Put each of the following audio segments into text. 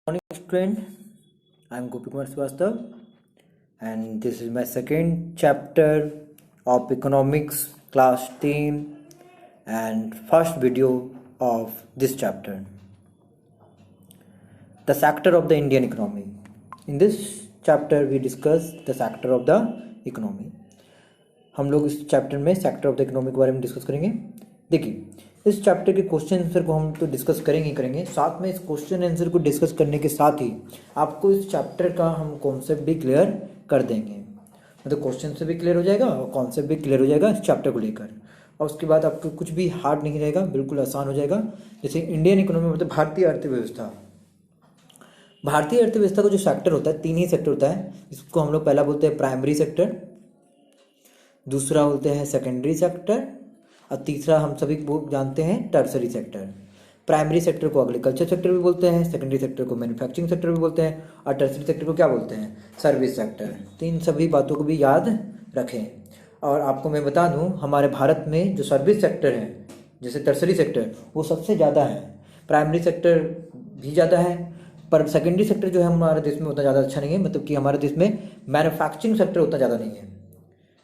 Morning student, I am Gopi Kumar Srivastav and this is my second chapter of economics class 10 and first video of this chapter, the sector of the Indian economy. In this chapter we discuss the sector of the economy. हम लोग इस chapter में sector of the economy के बारे में discuss करेंगे। देखिए, इस चैप्टर के क्वेश्चन आंसर को हम तो डिस्कस करेंगे, साथ में इस क्वेश्चन आंसर को डिस्कस करने के साथ ही आपको इस चैप्टर का हम कॉन्सेप्ट भी क्लियर कर देंगे। मतलब क्वेश्चन से भी क्लियर हो जाएगा और कॉन्सेप्ट भी क्लियर हो जाएगा इस चैप्टर को लेकर, और उसके बाद आपको कुछ भी हार्ड नहीं रहेगा, बिल्कुल आसान हो जाएगा। जैसे इंडियन इकोनॉमी मतलब भारतीय अर्थव्यवस्था। भारतीय अर्थव्यवस्था का जो सेक्टर होता है, तीन ही सेक्टर होता है। इसको हम लोग पहला बोलते हैं प्राइमरी सेक्टर, दूसरा बोलते हैं सेकेंडरी सेक्टर, और तीसरा हम सभी जानते हैं टर्सरी सेक्टर। प्राइमरी सेक्टर को एग्रीकल्चर सेक्टर भी बोलते हैं, सेकेंडरी सेक्टर को मैन्युफैक्चरिंग सेक्टर भी बोलते हैं, और टर्सरी सेक्टर को क्या बोलते हैं, सर्विस सेक्टर। तो इन सभी बातों को भी याद रखें। और आपको मैं बता दूं, हमारे भारत में जो सर्विस सेक्टर है, जैसे टर्सरी सेक्टर, वो सबसे ज़्यादा है। प्राइमरी सेक्टर भी ज़्यादा है, पर सेकेंडरी सेक्टर जो है हमारे देश में उतना ज़्यादा अच्छा नहीं है। मतलब कि हमारे देश में मैन्युफैक्चरिंग सेक्टर उतना ज़्यादा नहीं है,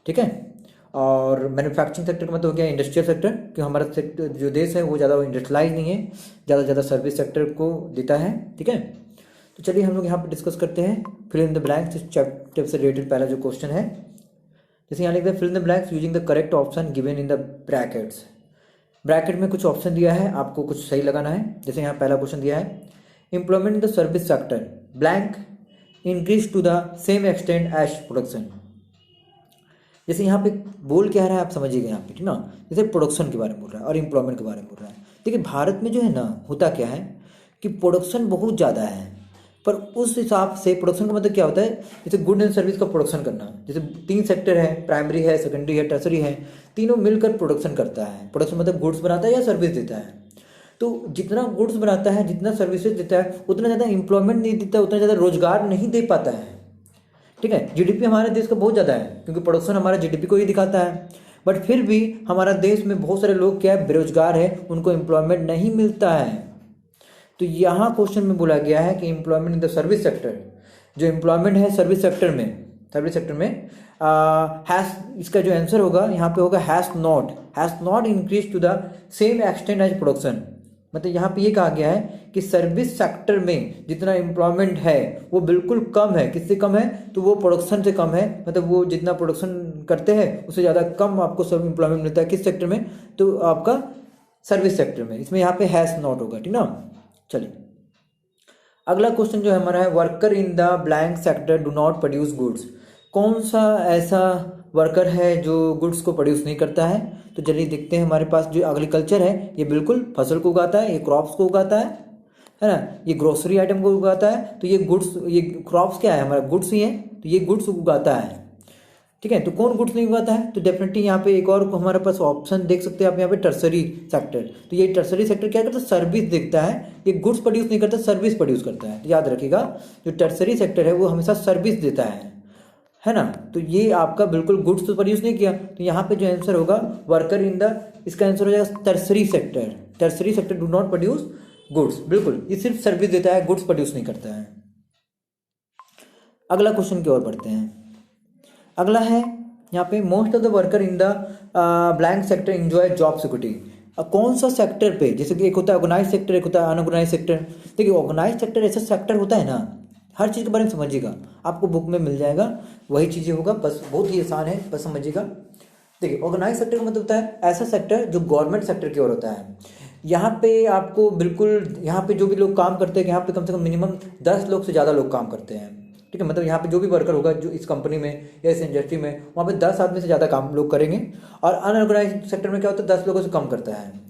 ठीक है। और मैन्युफैक्चरिंग सेक्टर का मतलब हो गया इंडस्ट्रियल सेक्टर, कि हमारा सेक्टर जो देश है वो ज़्यादा इंडस्ट्रियलाइज नहीं है, ज़्यादा सर्विस सेक्टर को देता है, ठीक है। तो चलिए हम लोग यहाँ पर डिस्कस करते हैं फिल इन द ब्लैंक्स। इस चैप्टर से रिलेटेड पहला जो क्वेश्चन है, जैसे यहाँ लिखते हैं fill in the blanks using the correct option given in the brackets. Bracket में कुछ ऑप्शन दिया है, आपको कुछ सही लगाना है। जैसे यहाँ पहला क्वेश्चन दिया है, employment in the service sector blank increase to the same extent as production. जैसे यहाँ पे बोल क्या रहा है आप समझिएगा यहाँ पे, ठीक ना। जैसे प्रोडक्शन के बारे में बोल रहा है और एम्प्लॉयमेंट के बारे में बोल रहा है। देखिए, भारत में जो है ना, होता क्या है कि प्रोडक्शन बहुत ज़्यादा है, पर उस हिसाब से प्रोडक्शन का मतलब क्या होता है, जैसे गुड एंड सर्विस का प्रोडक्शन करना। जैसे तीन सेक्टर है, प्राइमरी है, सेकेंडरी है, टर्सरी है, तीनों मिलकर प्रोडक्शन करता है। प्रोडक्शन मतलब गुड्स बनाता है या सर्विस देता है। तो जितना गुड्स बनाता है, जितना सर्विसेज देता है, उतना ज़्यादा एम्प्लॉयमेंट नहीं देता, उतना ज़्यादा रोजगार नहीं दे पाता है, ठीक है। जीडीपी हमारे देश का बहुत ज़्यादा है, क्योंकि प्रोडक्शन हमारा जीडीपी को ही दिखाता है। बट फिर भी हमारा देश में बहुत सारे लोग क्या है, बेरोजगार है, उनको एम्प्लॉयमेंट नहीं मिलता है। तो यहाँ क्वेश्चन में बोला गया है कि employment in the service sector, जो एम्प्लॉयमेंट है सर्विस सेक्टर में हैज, इसका जो आंसर होगा यहाँ पे होगा has not increase to the same extent as production. मतलब यहाँ पे ये कहा गया है कि सर्विस सेक्टर में जितना एम्प्लॉयमेंट है वो बिल्कुल कम है। किससे कम है, तो वो प्रोडक्शन से कम है। मतलब वो जितना प्रोडक्शन करते हैं उससे ज़्यादा कम आपको सब एम्प्लॉयमेंट मिलता है। किस सेक्टर में, तो आपका सर्विस सेक्टर में। इसमें यहाँ पे हैज नॉट होगा, ठीक ना। चलिए अगला क्वेश्चन जो है हमारा है, worker in the blank sector do not produce goods. कौन सा ऐसा वर्कर है जो गुड्स को प्रोड्यूस नहीं करता है। तो चलिए देखते हैं, हमारे पास जो एग्रीकल्चर है ये बिल्कुल फसल को उगाता है, ये क्रॉप्स को उगाता है ना, ये ग्रोसरी आइटम को उगाता है। तो ये गुड्स, ये क्रॉप्स क्या है, हमारा गुड्स ही है, तो ये गुड्स उगाता है, ठीक है। तो कौन गुड्स नहीं उगाता है, तो डेफिनेटली यहाँ पे एक और हमारे पास ऑप्शन देख सकते हैं आप यहाँ पे, टर्सरी सेक्टर। तो ये टर्सरी सेक्टर क्या करता है, सर्विस देखता है। ये गुड्स प्रोड्यूस नहीं करता, सर्विस प्रोड्यूस करता है। तो याद रखिएगा, जो टर्सरी सेक्टर है वो हमेशा सर्विस देता है ना। तो ये आपका बिल्कुल गुड्स तो प्रोड्यूस नहीं किया। तो यहाँ पे जो आंसर होगा वर्कर इन द, इसका आंसर हो जाएगा tertiary sector. Tertiary sector do not produce goods, बिल्कुल ये सिर्फ सर्विस देता है, गुड्स प्रोड्यूस नहीं करता है। अगला क्वेश्चन की ओर बढ़ते हैं। अगला है यहाँ पे, most of the worker in the blank sector enjoy job security. कौन सा सेक्टर पे, जैसे कि एक होता है ऑर्गेनाइज सेक्टर, एक होता है अनऑर्गेनाइज सेक्टर। देखिए, ऑर्गेनाइज सेक्टर ऐसा सेक्टर होता है ना, हर चीज़ के बारे में समझिएगा, आपको बुक में मिल जाएगा, वही चीज़ें होगा, बस बहुत ही आसान है, बस समझिएगा। देखिए, ऑर्गेनाइज सेक्टर का मतलब होता है ऐसा सेक्टर जो गवर्नमेंट सेक्टर की ओर होता है। यहाँ पे आपको बिल्कुल, यहाँ पे जो भी लोग काम करते हैं, यहाँ पे कम से कम मिनिमम 10 लोग से ज़्यादा लोग काम करते हैं, ठीक है। मतलब यहाँ पे जो भी वर्कर होगा जो इस कंपनी में या इस इंडस्ट्री में, वहाँ पे 10 आदमी से ज़्यादा काम लोग करेंगे। और अनऑर्गेनाइज सेक्टर में क्या होता है, 10 लोगों से कम करता है।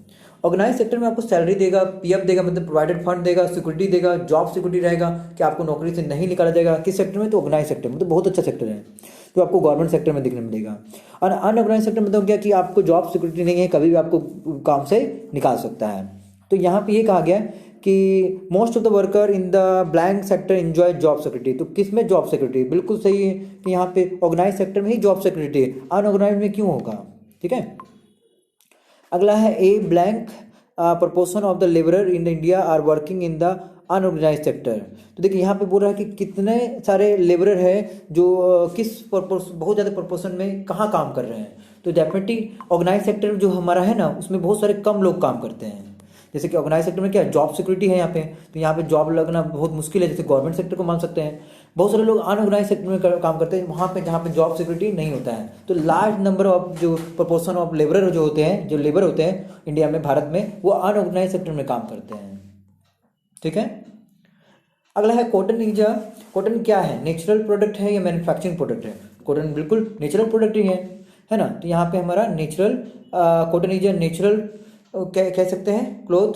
ऑर्गेनाइज सेक्टर में आपको सैलरी देगा, पीएफ देगा, मतलब प्रोवाइडेड फंड देगा, सिक्योरिटी देगा, जॉब सिक्योरिटी रहेगा कि आपको नौकरी से नहीं निकाला जाएगा। किस सेक्टर में, तो ऑर्गेनाइज सेक्टर में। तो बहुत अच्छा सेक्टर है जो आपको गवर्नमेंट सेक्टर में देखने मिलेगा। और अनऑर्गेनाइज सेक्टर में तो क्या कि आपको जॉब सिक्योरिटी नहीं है, कभी भी आपको काम से निकाल सकता है। तो यहाँ पे ये कहा गया कि most of the worker in the blank sector enjoy job security. तो किस में जॉब सिक्योरिटी, बिल्कुल सही है कि यहाँ पे ऑर्गेनाइज सेक्टर में ही जॉब सिक्योरिटी है, अनऑर्गेनाइज में क्यों होगा, ठीक है। अगला है, a blank proportion of the laborer in India are working in the unorganise sector. तो देखिए यहाँ पे बोल रहा है कि कितने सारे लेबरर है जो किस पर्पस बहुत ज़्यादा प्रोपोर्शन में कहाँ काम कर रहे हैं। तो डेफिनेटली ऑर्गेनाइज सेक्टर जो हमारा है ना, उसमें बहुत सारे कम लोग काम करते हैं। जैसे कि ऑर्गेनाइज सेक्टर में क्या जॉब सिक्योरिटी है यहाँ पे, तो यहाँ पे जॉब लगना बहुत मुश्किल है। जैसे गवर्नमेंट सेक्टर को मान सकते हैं। बहुत सारे लोग अनऑर्गेनाइज सेक्टर में काम करते हैं, वहाँ पे जहाँ पे जॉब सिक्योरिटी नहीं होता है। तो लार्ज नंबर ऑफ जो प्रोपोर्शन ऑफ लेबरर जो होते हैं, जो लेबर होते हैं इंडिया में, भारत में, वो अनऑर्गेनाइज सेक्टर में काम करते हैं। ठीक है। अगला है कॉटन। कॉटन क्या है, नेचुरल प्रोडक्ट है या मैन्युफैक्चरिंग प्रोडक्ट है? कॉटन बिल्कुल नेचुरल प्रोडक्ट ही है ना। तो यहाँ पे हमारा नेचुरल कॉटन इज नेचुरल कह सकते हैं क्लोथ।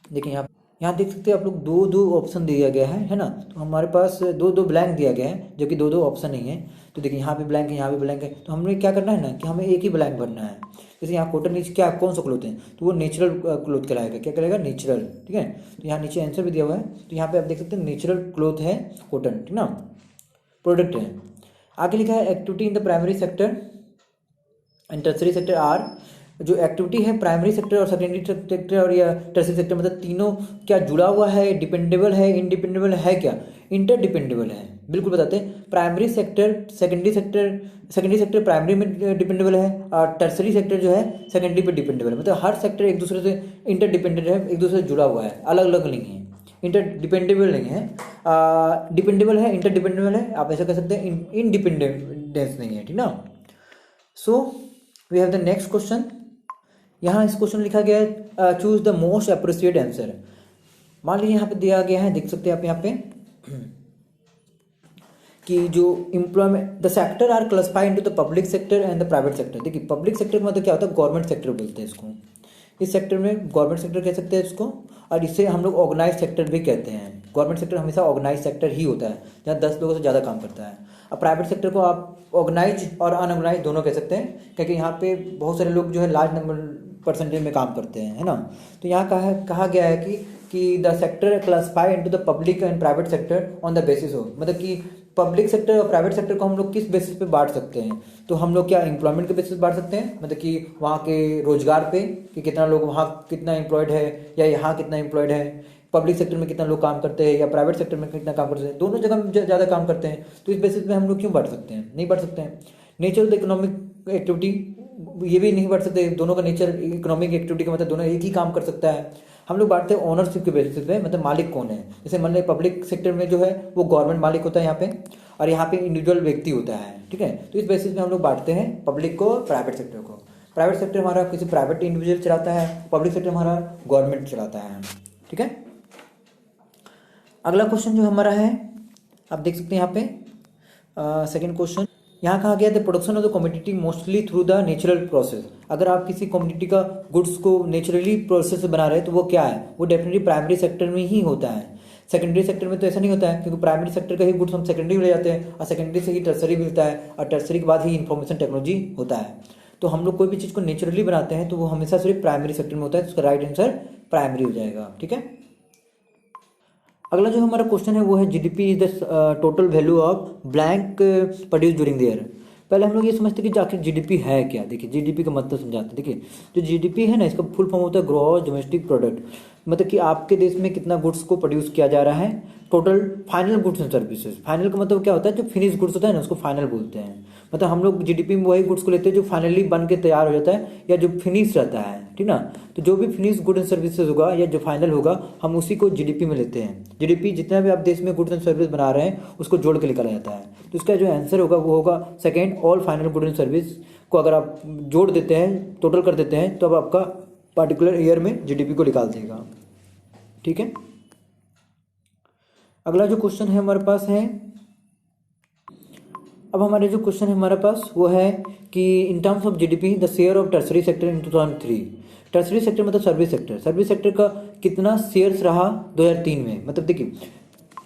देखिए यहाँ देख सकते हैं आप लोग, दो ऑप्शन दिया गया है ना। तो हमारे पास दो ब्लैंक दिया गया है, जो कि दो ऑप्शन नहीं है। तो देखिए यहाँ पे ब्लैंक है, यहाँ पे ब्लैंक है। तो हमें क्या करना है ना कि हमें एक ही ब्लैंक भरना है। जैसे यहाँ कॉटन इज क्या, कौन सा क्लोथ है, तो वो नेचुरल क्लोथ कहलाएगा। क्या कहलाएगा? नेचुरल। ठीक है। तो यहाँ नीचे आंसर भी दिया हुआ है। तो यहाँ पे आप देख सकते हैं नेचुरल क्लोथ है कॉटन, ठीक ना, प्रोडक्ट है। आगे लिखा है activity in the primary sector and tertiary sector are. जो एक्टिविटी है प्राइमरी सेक्टर और सेकेंडरी सेक्टर और या टर्सरी सेक्टर, मतलब तीनों क्या जुड़ा हुआ है, डिपेंडेबल है, इंडिपेंडेबल है, क्या इंटरडिपेंडेबल है? बिल्कुल बताते हैं। Primary sector secondary sector primary में डिपेंडेबल है, और टर्सरी सेक्टर जो है सेकेंडरी पे डिपेंडेबल है। मतलब हर सेक्टर एक दूसरे से इंटरडिपेंडेंट है, एक दूसरे से जुड़ा हुआ है, अलग अलग नहीं है, इंटरडिपेंडेबल नहीं है। डिपेंडेबल है, इंटरडिपेंडेबल है, आप ऐसा कह सकते हैं। इंडिपेंडेंस नहीं है, ठीक ना। So we have the next question. यहाँ इस क्वेश्चन लिखा गया है choose the most appropriate answer. मान लीजिए यहाँ पे दिया गया है, देख सकते हैं आप यहाँ पे कि जो employment the sector are classified into the public sector and the private sector. देखिए पब्लिक सेक्टर मतलब क्या होता है, गवर्नमेंट सेक्टर बोलते हैं इसको। इस सेक्टर में गवर्नमेंट सेक्टर कह सकते हैं इसको, और इसे हम लोग ऑर्गेनाइज सेक्टर भी कहते हैं। गवर्नमेंट सेक्टर हमेशा ऑर्गेनाइज सेक्टर ही होता है, जहाँ 10 लोगों से ज़्यादा काम करता है। और प्राइवेट सेक्टर को आप ऑर्गेनाइज और अनऑर्गेनाइज दोनों कह सकते हैं, क्योंकि यहाँ पे बहुत सारे लोग जो है लार्ज नंबर परसेंटेज में काम करते हैं, है ना। तो यहाँ कहा गया है कि the sector classified into the public and private sector on the basis हो, मतलब कि पब्लिक सेक्टर और प्राइवेट सेक्टर को हम लोग किस बेसिस पे बांट सकते हैं। तो हम लोग क्या एम्प्लॉयमेंट के बेसिस बांट सकते हैं, मतलब कि वहाँ के रोजगार पे कि कितना लोग वहाँ कितना एम्प्लॉयड है, या यहाँ कितना एम्प्लॉयड है। पब्लिक सेक्टर में कितना लोग काम करते हैं या प्राइवेट सेक्टर में कितना काम करते हैं, दोनों जगह ज़्यादा काम करते हैं। तो इस बेसिस पे हम लोग क्यों बांट सकते हैं? नहीं बांट सकते हैं। Nature of the economic activity, ये भी नहीं बांट सकते। दोनों का नेचर इकोनॉमिक एक्टिविटी का मतलब दोनों एक ही काम कर सकता है। हम लोग बांटते हैं ओनरशिप के बेसिस पे, मतलब मालिक कौन है। जैसे मान लीजिए पब्लिक सेक्टर में जो है वो गवर्नमेंट मालिक होता है यहाँ पे, और यहाँ पे इंडिविजुअल व्यक्ति होता है, ठीक है। तो इस बेसिस पे हम लोग बांटते हैं पब्लिक को, प्राइवेट सेक्टर को। प्राइवेट सेक्टर हमारा किसी प्राइवेट इंडिविजुअल चलाता है, पब्लिक सेक्टर हमारा गवर्नमेंट चलाता है, ठीक है। अगला क्वेश्चन जो हमारा है, आप देख सकते हैं यहाँ पे सेकेंड क्वेश्चन। यहाँ कहा गया the production of the commodity mostly through the natural process. अगर आप किसी कमोडिटी का गुड्स को नेचुरली प्रोसेस से बना रहे हैं तो वो क्या है, वो डेफिनेटली प्राइमरी सेक्टर में ही होता है। सेकेंडरी सेक्टर में तो ऐसा नहीं होता है, क्योंकि प्राइमरी सेक्टर का ही गुड्स हम सेकेंडरी में ले जाते हैं, और सेकेंडरी से ही टर्सरी मिलता है, और टर्सरी के बाद ही इंफॉर्मेशन टेक्नोलॉजी होता है। तो हम लोग कोई भी चीज़ को नेचुरली बनाते हैं तो वो हमेशा सिर्फ प्राइमरी सेक्टर में होता है। तो उसका राइट आंसर प्राइमरी हो जाएगा, ठीक है। अगला जो हमारा क्वेश्चन है वो है GDP is the total value of blank produce during the year. पहले हम लोग ये समझते हैं कि आखिर जीडीपी है क्या। देखिए जीडीपी का मतलब समझाते हैं। देखिए जो जीडीपी है ना, इसका फुल फॉर्म होता है ग्रॉस डोमेस्टिक प्रोडक्ट, मतलब कि आपके देश में कितना गुड्स को प्रोड्यूस किया जा रहा है, total final goods and services. Final का मतलब क्या होता है, जो फिनिश गुड्स होता है ना उसको फाइनल बोलते हैं। मतलब हम लोग जीडीपी में वही गुड्स को लेते हैं जो फाइनली बन के तैयार हो जाता है या जो फिनिश रहता है, ठीक ना। तो जो भी फिनिश गुड एंड सर्विसेज होगा या जो फाइनल होगा, हम उसी को जीडीपी में लेते हैं। जीडीपी जितना भी आप देश में गुड्स एंड सर्विस बना रहे हैं उसको जोड़ के निकाला जाता है। तो इसका जो आंसर होगा वो होगा second, all final good and service को अगर आप जोड़ देते हैं, टोटल कर देते हैं, तो अब आपका पर्टिकुलर ईयर में जीडीपी को निकाल देगा, ठीक है। अगला जो क्वेश्चन है हमारे पास है, अब हमारे जो क्वेश्चन है हमारे पास वो है कि in terms of GDP the share of tertiary sector in 2003। Tertiary sector मतलब सर्विस सेक्टर, सर्विस सेक्टर का कितना शेयर्स रहा 2003 में। मतलब देखिए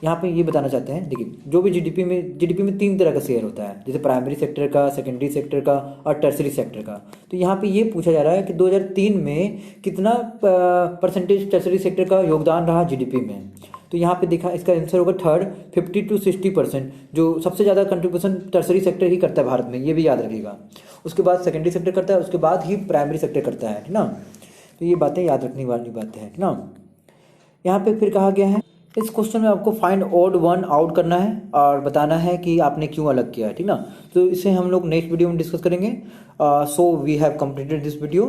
यहाँ पे ये बताना चाहते हैं, देखिए जो भी जीडीपी में 3 तरह का शेयर होता है, जैसे प्राइमरी सेक्टर का, सेकेंडरी सेक्टर का और टर्सरी सेक्टर का। तो यहाँ पे ये पूछा जा रहा है कि 2003 में कितना परसेंटेज टर्सरी सेक्टर का योगदान रहा जीडीपी में। तो यहाँ पे देखा इसका आंसर होगा थर्ड, 50 to 60%। जो सबसे ज़्यादा कंट्रीब्यूशन टर्सरी सेक्टर ही करता है भारत में, ये भी याद रखिएगा। उसके बाद सेकेंडरी सेक्टर करता है, उसके बाद ही प्राइमरी सेक्टर करता है, ठीक ना। तो ये बातें याद रखने वाली बातें हैं, ठीक ना। यहाँ पे फिर कहा गया है इस क्वेश्चन में आपको फाइंड ऑड वन आउट करना है और बताना है कि आपने क्यों अलग किया है, ठीक ना। तो इसे हम लोग नेक्स्ट वीडियो में डिस्कस करेंगे। So we have completed this video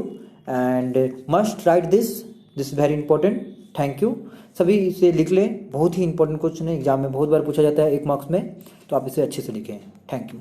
and must write this very important. Thank you. सभी इसे लिख लें, बहुत ही इंपॉर्टेंट क्वेश्चन है, एग्जाम में बहुत बार पूछा जाता है 1 मार्क्स में, तो आप इसे अच्छे से लिखें। Thank you.